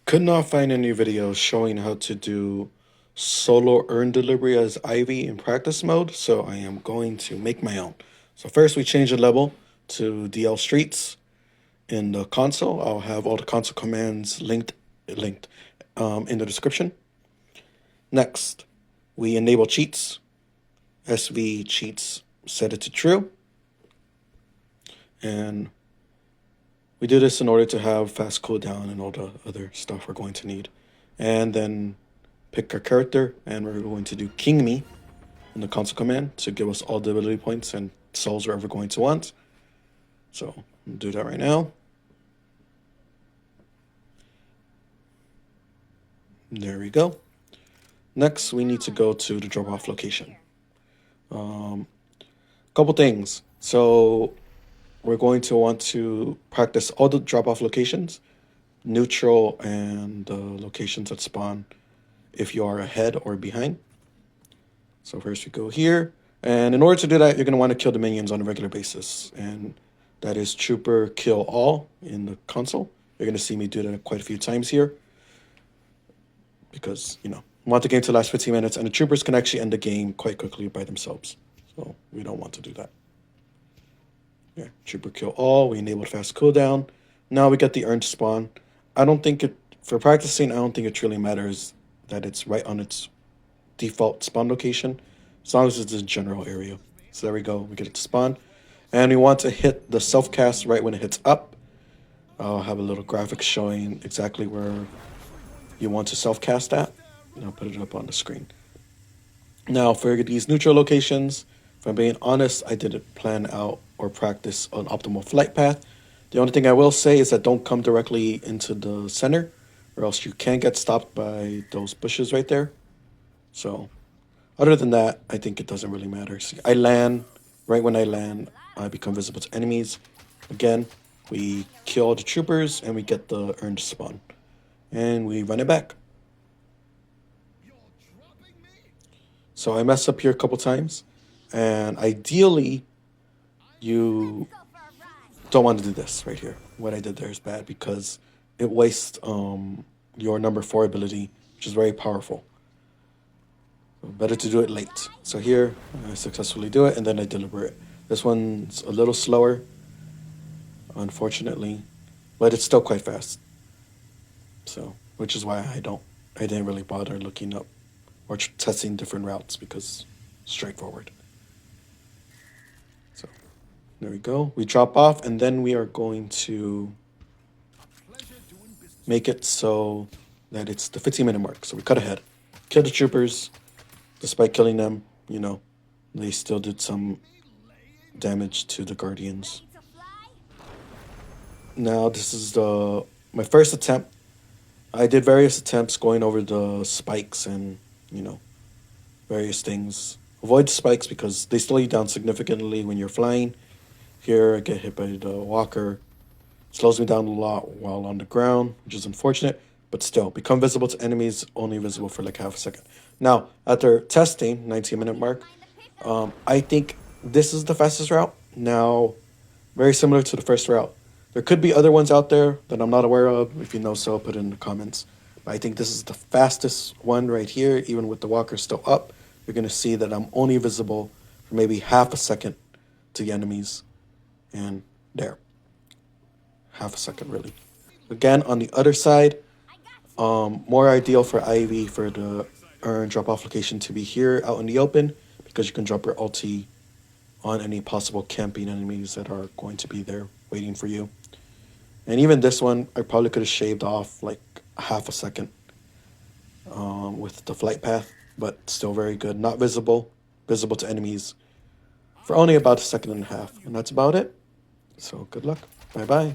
Could not find any videos showing how to do solo urn delivery as Ivy in practice mode, so I am going to make my own. So first we change the level to DL Streets in the console. I'll have all the console commands linked in the description. Next, we enable cheats. SV cheats, set it to true. And we do this in order to have fast cooldown and all the other stuff we're going to need. And then pick our character, and we're going to do kingme in the console command to give us all the ability points and souls we're ever going to want. So I'll do that right now. There we go. Next, we need to go to the drop-off location. Couple things. So we're going to want to practice all the drop-off locations, neutral, and the locations that spawn if you are ahead or behind. So first we go here. And in order to do that, you're going to want to kill the minions on a regular basis. And that is trooper kill all in the console. You're going to see me do that quite a few times here. Because, I want the game to last 15 minutes. And the troopers can actually end the game quite quickly by themselves. So we don't want to do that. Yeah, trooper kill all. We enable fast cooldown. Now we get the urn to spawn. For practicing, I don't think it truly matters that it's right on its default spawn location, as long as it's a general area. So there we go. We get it to spawn. And we want to hit the self-cast right when it hits up. I'll have a little graphic showing exactly where you want to self-cast at. And I'll put it up on the screen. Now, for these neutral locations, if I'm being honest, I didn't plan out or practice an optimal flight path. The only thing I will say is that don't come directly into the center, or else you can get stopped by those bushes right there. So, other than that, I think it doesn't really matter. See, I land, right when I land, I become visible to enemies. Again, we kill the troopers, and we get the urn to spawn. And we run it back. So I messed up here a couple times. And ideally, you don't want to do this right here. What I did there is bad because it wastes your number 4 ability, which is very powerful. So better to do it late. So here, I successfully do it, and then I deliver it. This one's a little slower, unfortunately, but it's still quite fast. So, which is why I didn't really bother looking up or testing different routes because straightforward. So there we go. We drop off, and then we are going to make it so that it's the 15-minute mark. So we cut ahead. Kill the troopers. Despite killing them, they still did some damage to the guardians. Now this is my first attempt. I did various attempts going over the spikes and, various things. Avoid spikes because they slow you down significantly when you're flying. Here I get hit by the walker. Slows me down a lot while on the ground, which is unfortunate. But still, become visible to enemies, only visible for like half a second. Now, after testing, 19-minute mark, I think this is the fastest route. Now, very similar to the first route. There could be other ones out there that I'm not aware of. If you know so, put it in the comments. But I think this is the fastest one right here, even with the walker still up. You're going to see that I'm only visible for maybe half a second to the enemies. And there. Half a second, really. Again, on the other side, more ideal for Ivy for the urn drop-off location to be here out in the open because you can drop your ulti on any possible camping enemies that are going to be there waiting for you. And even this one, I probably could have shaved off like half a second with the flight path, but still very good. Not visible to enemies for only about a second and a half. And that's about it. So good luck. Bye-bye.